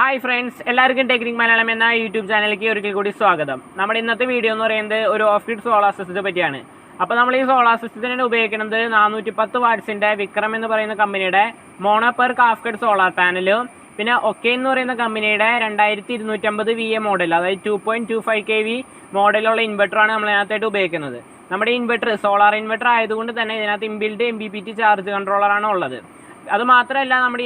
Hi friends, എല്ലാവർക്കും technique Malayalam എന്ന YouTube ചാനലിലേക്ക് ഒരിക്കൽ കൂടി സ്വാഗതം. നമ്മുടെ ഇന്നത്തെ വീഡിയോ എന്ന് പറയുന്നത് ഒരു ഓഫ് ഗ്രിഡ് സോളാർ സിസ്റ്റത്തെ പറ്റിയാണ്. അപ്പോൾ നമ്മൾ ഈ സോളാർ സിസ്റ്റത്തിന് ഉപയോഗിക്കുന്നത് 410 വാട്ട്സിന്റെ വിക്രം എന്ന് പറയുന്ന കമ്പനിയുടെ mono per half grid solar പാനലും പിന്നെ OKAYN എന്ന് പറയുന്ന കമ്പനിയുടെ 2250 VA മോഡൽ, അതായത് 2.25 kV മോഡലുള്ള ഇൻവെർട്ടറാണ് നമ്മൾ ഇതിനകത്തായിട്ട് ഉപയോഗിക്കുന്നത്. നമ്മുടെ ഇൻവെർട്ടർ സോളാർ ഇൻവെർട്ടർ ആയതുകൊണ്ട് തന്നെ ഇതിനകത്ത് ഇൻബിൽഡ് MPPT ചാർജ് കൺട്രോളറാണ് ഉള്ളത്. അത് മാത്രമല്ല, നമ്മുടെ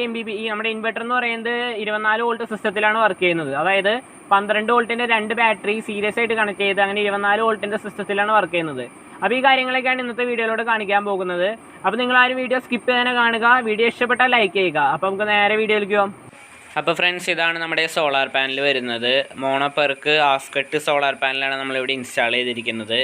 നമ്മുടെ ഇൻവെർട്ടർ എന്ന് പറയുന്നത് 24 വോൾട്ട് സിസ്റ്റത്തിലാണ് വർക്ക് ചെയ്യുന്നത്. അതായത് 12 വോൾട്ടിന്റെ 2 ബാറ്ററി സീരീസ് ആയിട്ട് കണക്ട് ചെയ്ത് അങ്ങനെ 24 വോൾട്ടിന്റെ സിസ്റ്റത്തിലാണ് വർക്ക് ചെയ്യുന്നത്. അപ്പോൾ ഈ കാര്യങ്ങളൊക്കെയാണ് ഇന്നത്തെ വീഡിയോയിലൂടെ കാണിക്കാൻ പോകുന്നത്. അപ്പോൾ നിങ്ങൾ ആരും വീഡിയോ സ്കിപ്പ് ചെയ്യാതെ കാണുക. വീഡിയോ ഇഷ്ടപ്പെട്ടാൽ ലൈക്ക് ചെയ്യുക. അപ്പോൾ നമുക്ക് നേരെ വീഡിയോയിലേക്ക് പോകാം. അപ്പോൾ ഫ്രണ്ട്സ്, ഇതാണ് നമ്മുടെ സോളാർ പാനൽ വരുന്നത്. Mono perc half cut solar പാനലാണ് നമ്മളിവിടെ ഇൻസ്റ്റാൾ ചെയ്തിരിക്കുന്നത്.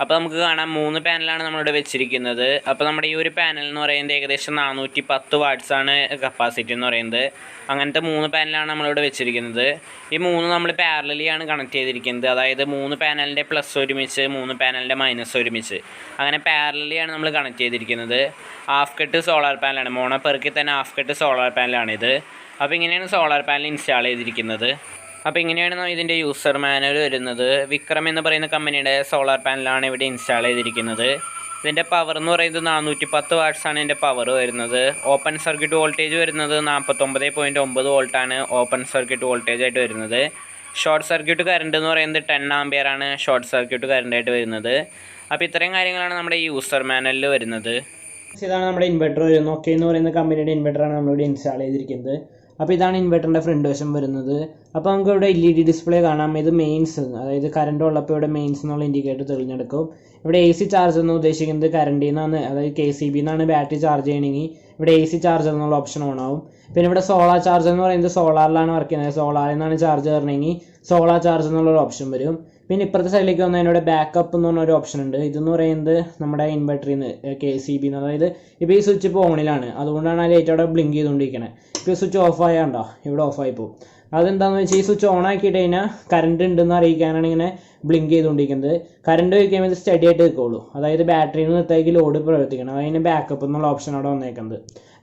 അപ്പോൾ നമുക്ക് കാണാം 3 പാനലാണ് നമ്മളിവിടെ വെച്ചിരിക്കുന്നത്. അപ്പോൾ നമ്മുടെ ഈ ഒരു പാനൽ എന്ന് പറയുന്നത് ഏകദേശം 410 വാട്ട്സാണ് കപ്പാസിറ്റി എന്ന് പറയുന്നത്. അങ്ങനത്തെ 3 പാനലാണ് നമ്മളിവിടെ വെച്ചിരിക്കുന്നത്. ഈ 3 നമ്മൾ പാരലലിയാണ് കണക്ട് ചെയ്തിരിക്കുന്നത്. അതായത് 3 പാനലിൻ്റെ പ്ലസ് ഒരുമിച്ച് 3 പാനലിൻ്റെ മൈനസ് ഒരുമിച്ച് അങ്ങനെ പാരലലിയാണ് നമ്മൾ കണക്ട് ചെയ്തിരിക്കുന്നത്. ഹാഫ് കട്ട് സോളാർ പാനലാണ്, മോണോ പെർക്കിൽ തന്നെ ഹാഫ് കട്ട് സോളാർ പാനലാണിത്. അപ്പോൾ ഇങ്ങനെയാണ് സോളാർ പാനൽ ഇൻസ്റ്റാൾ ചെയ്തിരിക്കുന്നത്. അപ്പോൾ ഇങ്ങനെയാണ് ഇതിൻ്റെ യൂസർ മാനുവൽ വരുന്നത്. വിക്രം എന്ന് പറയുന്ന കമ്പനിയുടെ സോളാർ പാനലാണ് ഇവിടെ ഇൻസ്റ്റാൾ ചെയ്തിരിക്കുന്നത്. ഇതിൻ്റെ പവർ എന്ന് പറയുന്നത് 410 വാട്ട്സാണ് ഇതിൻ്റെ പവർ വരുന്നത്. ഓപ്പൺ സർക്യൂട്ട് വോൾട്ടേജ് വരുന്നത് 49.9 വോൾട്ടാണ് ഓപ്പൺ സർക്യൂട്ട് വോൾട്ടേജ് ആയിട്ട് വരുന്നത്. ഷോർട്ട് സർക്യൂട്ട് കറണ്ട് എന്ന് പറയുന്നത് 10 ആംപിയറാണ് ഷോർട്ട് സർക്യൂട്ട് കറണ്ടായിട്ട് വരുന്നത്. അപ്പോൾ ഇത്രയും കാര്യങ്ങളാണ് നമ്മുടെ ഈ യൂസർ മാനുവലിൽ വരുന്നത്. ഇതാണ് നമ്മുടെ ഇൻവെർട്ടർ വരുന്നത്. OKAYN എന്ന് പറയുന്ന കമ്പനിയുടെ ഇൻവെർട്ടറാണ് നമ്മളിവിടെ ഇൻസ്റ്റാൾ ചെയ്തിരിക്കുന്നത്. അപ്പോൾ ഇതാണ് ഇൻവെർട്ടറിൻ്റെ ഫ്രണ്ട് വശം വരുന്നത്. അപ്പോൾ നമുക്ക് ഇവിടെ LED ഡിസ്പ്ലേ കാണാം. ഇത് മെയിൻസ്, അതായത് കറണ്ട് ഉള്ളപ്പോൾ ഇവിടെ മെയിൻസ് എന്നുള്ള ഇൻഡിക്കേറ്റർ തെളിഞ്ഞെടുക്കും. ഇവിടെ AC ചാർജ് എന്ന് ഉദ്ദേശിക്കുന്നത് കറണ്ടിൽ നിന്നാണ്, അതായത് KCB എന്നാണ് ബാറ്ററി ചാർജ് ചെയ്യണമെങ്കിൽ ഇവിടെ AC ചാർജ് എന്നുള്ള ഓപ്ഷൻ ഓൺ ആവും. പിന്നെ ഇവിടെ സോളാർ ചാർജ് എന്ന് പറയുന്നത് സോളാറിലാണ് വർക്ക് ചെയ്യുന്നത്. സോളാറിൽ നിന്നാണ് ചാർജ് തരണമെങ്കിൽ സോളാർ ചാർജ് എന്നുള്ളൊരു ഓപ്ഷൻ വരും. പിന്നെ ഇപ്പുറത്തെ സൈഡിലേക്ക് വന്നാൽ ഇവിടെ ബാക്കപ്പ് എന്ന് പറഞ്ഞൊരു ഓപ്ഷൻ ഉണ്ട്. ഇതെന്ന് പറയുന്നത് നമ്മുടെ ഇൻവെർട്ടറിൽ നിന്ന് KCB എന്ന്, അതായത് ഇപ്പോൾ ഈ സ്വിച്ച് ഇപ്പോൾ ഓണിലാണ്, അതുകൊണ്ടാണ് ആ ലൈറ്റ് അവിടെ ബ്ലിങ്ക് ചെയ്തുകൊണ്ടിരിക്കുന്നത്. ഇപ്പോൾ ഈ സ്വിച്ച് ഓഫ് ആയാണ്ടോ, ഇവിടെ ഓഫ് ആയി പോകും. അതെന്താണെന്ന് വെച്ചാൽ ഈ സ്വിച്ച് ഓൺ ആക്കിയിട്ട് കഴിഞ്ഞാൽ കറണ്ട് ഉണ്ടെന്ന് അറിയിക്കാനാണ് ഇങ്ങനെ ബ്ലിങ്ക് ചെയ്തുകൊണ്ടിരിക്കുന്നത്. കറണ്ട് വയ്ക്കുമ്പോൾ ഇത് സ്റ്റഡി ആയിട്ട് നിൽക്കുള്ളൂ, അതായത് ബാറ്ററിയിൽ നിന്ന് നിർത്താക്കി ലോഡ് പ്രവർത്തിക്കണം. അതിന് ബാക്കപ്പ് എന്നുള്ള ഓപ്ഷൻ അവിടെ വന്നേക്കുന്നത്.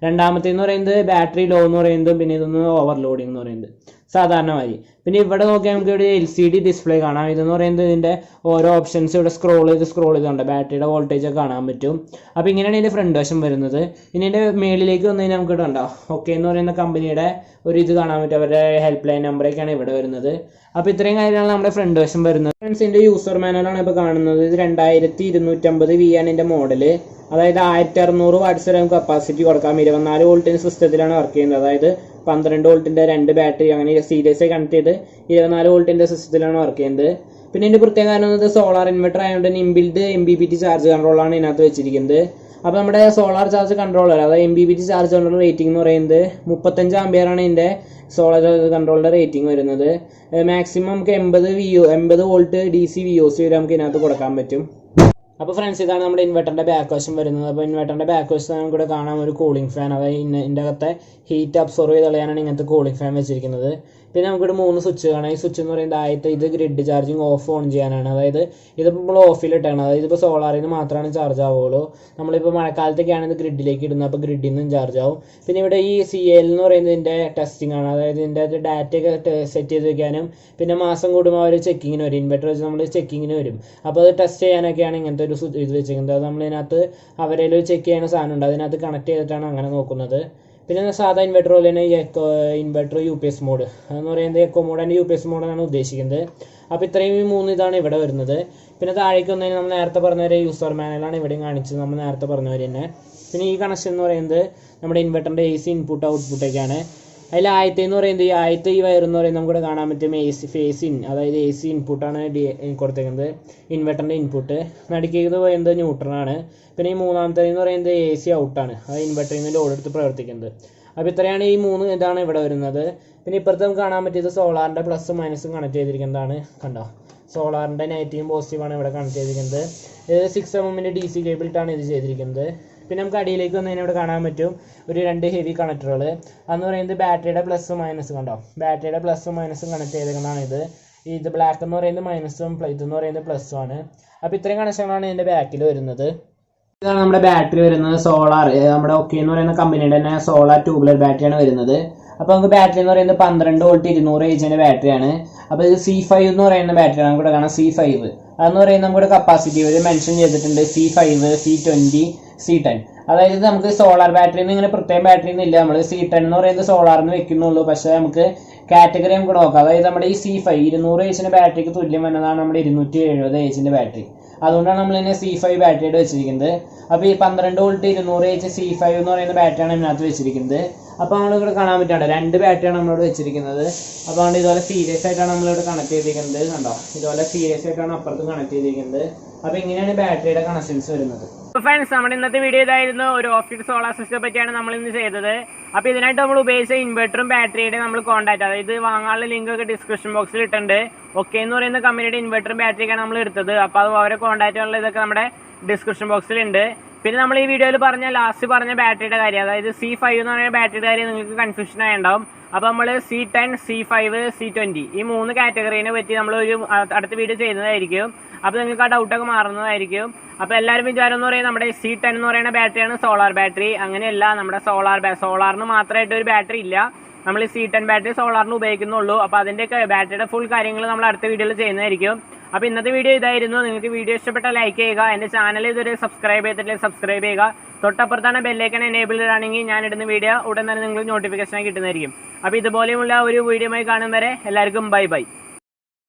രണ്ടാമത്തേന്ന് പറയുന്നത് ബാറ്ററി ലോ എന്ന് പറയുന്നതും പിന്നെ ഇതൊന്ന് ഓവർലോഡിങ് എന്ന് പറയുന്നത് സാധാരണമായി. പിന്നെ ഇവിടെ നോക്കിയാൽ നമുക്ക് ഇവിടെ LCD ഡിസ്പ്ലേ കാണാം. ഇതെന്ന് പറയുന്നത് ഇതിൻ്റെ ഓരോ ഓപ്ഷൻസ് ഇവിടെ സ്ക്രോൾ ചെയ്തുകൊണ്ട് ബാറ്ററിയുടെ വോൾട്ടേജ് ഒക്കെ കാണാൻ പറ്റും. അപ്പോൾ ഇങ്ങനെയാണ് ഇതിൻ്റെ ഫ്രണ്ട് വശം വരുന്നത്. ഇനി ഇതിൻ്റെ മേളിലേക്ക് വന്നു കഴിഞ്ഞാൽ നമുക്ക് ഇവിടെ ഉണ്ടോ OKAYN എന്ന് പറയുന്ന കമ്പനിയുടെ ഒരു ഇത് കാണാൻ പറ്റും. അവരുടെ ഹെൽപ്പ് ലൈൻ നമ്പറൊക്കെയാണ് ഇവിടെ വരുന്നത്. അപ്പോൾ ഇത്രയും കാര്യങ്ങളാണ് നമ്മുടെ ഫ്രണ്ട് വശം വരുന്നത്. ഫ്രണ്ട്സ്, ഇതിൻ്റെ യൂസർ മാനുവലാണ് ഇപ്പോൾ കാണുന്നത്. ഇത് 2250 VA ആണ് ഇതിൻ്റെ മോഡല്. അതായത് 1600 വാട്ട്സ് വരെ നമുക്ക് കപ്പാസിറ്റി കൊടുക്കാം. 24 വോൾട്ടിൻ്റെ സിസ്റ്റത്തിലാണ് വർക്ക് ചെയ്യുന്നത്. അതായത് 12 വോൾട്ടിൻ്റെ 2 ബാറ്ററി അങ്ങനെ സീരീസ് കണക്ട് ചെയ്ത് 24 വോൾട്ടിൻ്റെ സിസ്റ്റത്തിലാണ് വർക്ക് ചെയ്യുന്നത്. പിന്നെ ഇതിൻ്റെ പ്രത്യേക കാരണം എന്നത് സോളാർ ഇൻവെർട്ടർ ആയതുകൊണ്ട് തന്നെ ഇൻബിൽഡ് MPPT ചാർജ് കൺട്രോളാണ് ഇതിനകത്ത് വെച്ചിരിക്കുന്നത്. അപ്പോൾ നമ്മുടെ സോളാർ ചാർജ് കൺട്രോളർ, അതായത് MPPT ചാർജ് കൺട്രോളർ റേറ്റിംഗ് എന്ന് പറയുന്നത് 35 ആംപിയറാണ് ഇതിൻ്റെ സോളാർ ചാർജ് കൺട്രോളറിൻ്റെ റേറ്റിംഗ് വരുന്നത്. മാക്സിമം നമുക്ക് 80 വോൾട്ട് DC VOC വരെ നമുക്ക് ഇതിനകത്ത് കൊടുക്കാൻ പറ്റും. അപ്പോൾ ഫ്രണ്ട്സ്, ഇതാണ് നമ്മുടെ ഇൻവെർട്ടറിൻ്റെ ബാക്ക് വശം വരുന്നത്. അപ്പോൾ ഇൻവെർട്ടറിൻ്റെ ബാക്ക് വശത്ത് നമുക്ക് ഇവിടെ കാണാം ഒരു കൂളിംഗ് ഫാൻ, അതായത് ഇതിൻ്റെ അകത്തെ ഹീറ്റ് അബ്സോർവ് ചെയ്ത് കളയാനാണ് ഇങ്ങനത്തെ കൂളിംഗ് ഫാൻ വെച്ചിരിക്കുന്നത്. പിന്നെ നമുക്കിവിടെ 3 സ്വിച്ച് കാണാം. ഈ സ്വിച്ച് എന്ന് പറയുന്നത് ആദ്യത്തെ ഇത് ഗ്രിഡ് ചാർജിങ് ഓഫ് ഓൺ ചെയ്യാനാണ്. അതായത് ഇതിപ്പോൾ നമ്മൾ ഓഫിലിട്ടാണ്, അതായത് ഇതിപ്പോൾ സോളാറിൽ നിന്ന് മാത്രമാണ് ചാർജ് ആവുള്ളൂ. നമ്മളിപ്പോൾ മഴക്കാലത്തൊക്കെയാണ് ഇത് ഗ്രിഡിലേക്ക് ഇടുന്നത്, അപ്പോൾ ഗ്രിഡിൽ നിന്നും ചാർജ് ആവും. പിന്നെ ഇവിടെ ഈ CL എന്ന് പറയുന്നത് ഇതിൻ്റെ ടെസ്റ്റിംഗ് ആണ്, അതായത് ഇതിൻ്റെ ഡാറ്റയൊക്കെ സെറ്റ് ചെയ്ത് വെക്കാനും പിന്നെ മാസം കൂടുമ്പോൾ അവർ ചെക്കിങ്ങിന് വരും. ഇൻവെർട്ടർ വെച്ച് നമ്മൾ ചെക്കിങ്ങിന് വരും. അപ്പോൾ അത് ടെസ്റ്റ് ചെയ്യാനൊക്കെയാണ് ഇങ്ങനത്തെ ഒരു ഇത് വെച്ചിരിക്കുന്നത്. അത് നമ്മളിതിനകത്ത് അവരേൽ ചെക്ക് ചെയ്യുന്ന സാധനം ഉണ്ട്, അതിനകത്ത് കണക്ട് ചെയ്തിട്ടാണ് അങ്ങനെ നോക്കുന്നത്. പിന്നെ സാധാ ഇൻവെർട്ടർ പോലെ തന്നെ ഇൻവെർട്ടർ UPS മോഡ് എന്ന് പറയുന്നത് എക്കോ മോഡ് ആൻഡ് UPS മോഡാണ് ഉദ്ദേശിക്കുന്നത്. അപ്പോൾ ഇത്രയും 3 ഇതാണ് ഇവിടെ വരുന്നത്. പിന്നെ താഴേക്ക് വന്നതിന് നമ്മൾ നേരത്തെ പറഞ്ഞ യൂസർ മാനുവലാണ് ഇവിടെയും കാണിച്ചത്, നമ്മൾ നേരത്തെ പറഞ്ഞവർ തന്നെ. പിന്നെ ഈ കണക്ഷൻ എന്ന് പറയുന്നത് നമ്മുടെ ഇൻവെർട്ടറിൻ്റെ AC ഇൻപുട്ട് ഔട്ട്പുട്ടൊക്കെയാണ്. അതിൽ ആദ്യത്തെ എന്ന് പറയുന്നത് ഈ വയർ എന്ന് പറയുന്നത് നമുക്കിവിടെ കാണാൻ പറ്റും ഫേസ് ഇൻ, അതായത് AC ഇൻപുട്ടാണ് കൊടുത്തേക്കുന്നത് ഇൻവെർട്ടറിൻ്റെ ഇൻപുട്ട്. നടുക്കുന്നത് പറയുന്നത് ന്യൂട്രലാണ്. പിന്നെ ഈ മൂന്നാമത്തെ എന്ന് പറയുന്നത് AC ഔട്ടാണ്, അത് ഇൻവെർട്ടറിൽ നിന്ന് ലോഡ് എടുത്ത് പ്രവർത്തിക്കുന്നത്. അപ്പോൾ ഇത്രയാണ് ഈ 3 ഇതാണ് ഇവിടെ വരുന്നത്. പിന്നെ ഇപ്പുറത്ത് നമുക്ക് കാണാൻ പറ്റിയത് സോളാറിൻ്റെ പ്ലസും മൈനസും കണക്ട് ചെയ്തിരിക്കുന്നതാണ്. കണ്ടോ, സോളാറിൻ്റെ നെഗറ്റീവും പോസിറ്റീവാണ് ഇവിടെ കണക്ട് ചെയ്തിരിക്കുന്നത്. ഇത് 6 mm DC കേബിളിട്ടാണ് ഇത് ചെയ്തിരിക്കുന്നത്. പിന്നെ നമുക്ക് അടിയിലേക്ക് വന്നതിന് ഇവിടെ കാണാൻ പറ്റും ഒരു 2 ഹെവി കണക്ടറുകൾ. അതെന്ന് പറയുന്നത് ബാറ്ററിയുടെ പ്ലസും മൈനസും കണ്ടോ, ബാറ്ററിയുടെ പ്ലസും മൈനസും കണക്ട് ചെയ്തിരിക്കുന്നതാണ് ഇത് ബ്ലാക്ക് എന്ന് പറയുന്നത് മൈനസും ഇതെന്ന് പറയുന്നത് പ്ലസും ആണ്. അപ്പോൾ ഇത്രയും കണക്ഷനാണ് ഇതിൻ്റെ ബാക്കിൽ വരുന്നത്. ഇതാണ് നമ്മുടെ ബാറ്ററി വരുന്നത്. സോളാർ നമ്മുടെ OKAYN എന്ന് പറയുന്ന കമ്പനിയുടെ തന്നെ സോളാർ ട്യൂബുലർ ബാറ്ററിയാണ് വരുന്നത്. അപ്പോൾ നമുക്ക് ബാറ്ററി എന്ന് പറയുന്നത് 12 വോൾട്ട് 200 എച്ചിൻ്റെ ബാറ്ററിയാണ്. അപ്പോൾ ഇത് C5 എന്ന് പറയുന്ന ബാറ്ററിയാണ്. നമുക്ക് ഇവിടെ കാണാം C5. അതെന്ന് പറയുന്നത് നമ്മുടെ കപ്പാസിറ്റി ഒരു മെൻഷൻ ചെയ്തിട്ടുണ്ട് C5, C20, C10. അതായത് നമുക്ക് സോളാർ ബാറ്ററിന്ന് ഇങ്ങനെ പ്രത്യേകം ബാറ്ററി ഒന്നും ഇല്ല. നമ്മൾ C10 എന്ന് പറയുന്നത് സോളാറിന് വെക്കുന്നുള്ളൂ. പക്ഷേ നമുക്ക് കാറ്റഗറി നമുക്ക് നോക്കാം. അതായത് നമ്മുടെ ഈ C5 200 എച്ചിൻ്റെ ബാറ്ററിക്ക് തുല്യം വരുന്നതാണ് നമ്മുടെ 270 എച്ചിൻ്റെ ബാറ്ററി. അതുകൊണ്ടാണ് നമ്മൾ ഇതിനെ C5 ബാറ്ററിയായിട്ട് വെച്ചിരിക്കുന്നത്. അപ്പോൾ ഈ 12 വോൾട്ട് 200 എച്ച് C5 എന്ന് പറയുന്ന ബാറ്ററിയാണ് ഇതിനകത്ത് വെച്ചിരിക്കുന്നത്. അപ്പോൾ നമ്മളിവിടെ കാണാൻ പറ്റുന്നുണ്ട് 2 ബാറ്ററിയാണ് നമ്മളിവിടെ വെച്ചിരിക്കുന്നത്. അപ്പോൾ അതുകൊണ്ട് ഇതുപോലെ സീരിയസ് ആയിട്ടാണ് നമ്മളിവിടെ കണക്ട് ചെയ്തിരിക്കുന്നത്. കണ്ടോ, ഇതുപോലെ സീരിയസ് ആയിട്ടാണ് അപ്പുറത്ത് കണക്ട് ചെയ്തിരിക്കുന്നത്. അപ്പോൾ ഇങ്ങനെയാണ് ബാറ്ററിയുടെ കണക്ഷൻസ് വരുന്നത്. ഫ്രണ്ട്സ്, നമ്മുടെ ഇന്നത്തെ വീഡിയോ ഇതായിരുന്നു. ഒരു ഓഫ് ഗ്രിഡ് സോളാർ സിസ്റ്റത്തെ പറ്റിയാണ് നമ്മൾ ഇന്ന് ചെയ്തത്. അപ്പോൾ ഇതിനായിട്ട് നമ്മൾ ഉപയോഗിച്ച ഇൻവെർട്ടറും ബാറ്ററിയുടെ നമ്മൾ കോൺടാക്ട്, അതായത് വാങ്ങാനുള്ള ലിങ്ക് ഒക്കെ ഡിസ്ക്രിപ്ഷൻ ബോക്സിൽ ഇട്ടുണ്ട്. OKAYN എന്ന് പറയുന്ന കമ്പനിയുടെ ഇൻവെർട്ടറും ബാറ്ററിയൊക്കെയാണ് നമ്മൾ എടുത്തത്. അപ്പോൾ അത് അവരെ കോൺടാക്ട് ഉള്ള ഇതൊക്കെ നമ്മുടെ ഡിസ്ക്രിപ്ഷൻ ബോക്സിലുണ്ട്. പിന്നെ നമ്മൾ ഈ വീഡിയോയിൽ ലാസ്റ്റ് പറഞ്ഞ ബാറ്ററിയുടെ കാര്യം, അതായത് C5 എന്ന് പറയുന്ന ബാറ്ററിയുടെ കാര്യം നിങ്ങൾക്ക് കൺഫ്യൂഷൻ ആയിട്ടുണ്ടാവും. അപ്പോൾ നമ്മൾ C10, C5, C20 ഈ 3 കാറ്റഗറീനെ പറ്റി നമ്മൾ ഒരു അടുത്ത വീഡിയോ ചെയ്യുന്നതായിരിക്കും. അപ്പോൾ നിങ്ങൾക്ക് ആ ഡൗട്ടൊക്കെ മാറുന്നതായിരിക്കും. അപ്പോൾ എല്ലാവരും വിചാരം എന്ന് പറയുന്നത് നമ്മുടെ C10 എന്ന് പറയുന്ന ബാറ്ററിയാണ് സോളാർ ബാറ്ററി. അങ്ങനെയല്ല, നമ്മുടെ സോളാറിന് മാത്രമായിട്ട് ഒരു ബാറ്ററി ഇല്ല. നമ്മൾ ഈ C10 ബാറ്ററി സോളാറിന് ഉപയോഗിക്കുന്നുള്ളൂ. അപ്പോൾ അതിൻ്റെയൊക്കെ ബാറ്ററിയുടെ ഫുൾ കാര്യങ്ങൾ നമ്മൾ അടുത്ത വീഡിയോയിൽ ചെയ്യുന്നതായിരിക്കും. അപ്പോൾ ഇന്നത്തെ വീഡിയോ ഇതായിരുന്നു. നിങ്ങൾക്ക് വീഡിയോ ഇഷ്ടപ്പെട്ടാൽ ലൈക്ക് ചെയ്യുക. എൻ്റെ ചാനൽ ഇതുവരെ സബ്സ്ക്രൈബ് ചെയ്തിട്ടില്ലെങ്കിൽ സബ്സ്ക്രൈബ് ചെയ്യുക. തൊട്ടപ്പുറത്താണ് ബെല്ലൈക്കൺ എനേബിൾ ഇടുകയാണെങ്കിൽ ഞാൻ ഇടുന്ന വീഡിയോ ഉടൻ തന്നെ നിങ്ങൾക്ക് നോട്ടിഫിക്കേഷൻ കിട്ടുന്നതായിരിക്കും. അപ്പോൾ ഇതുപോലെയുള്ള ഒരു വീഡിയോയുമായി കാണും വരെ എല്ലാവർക്കും ബൈ ബൈ.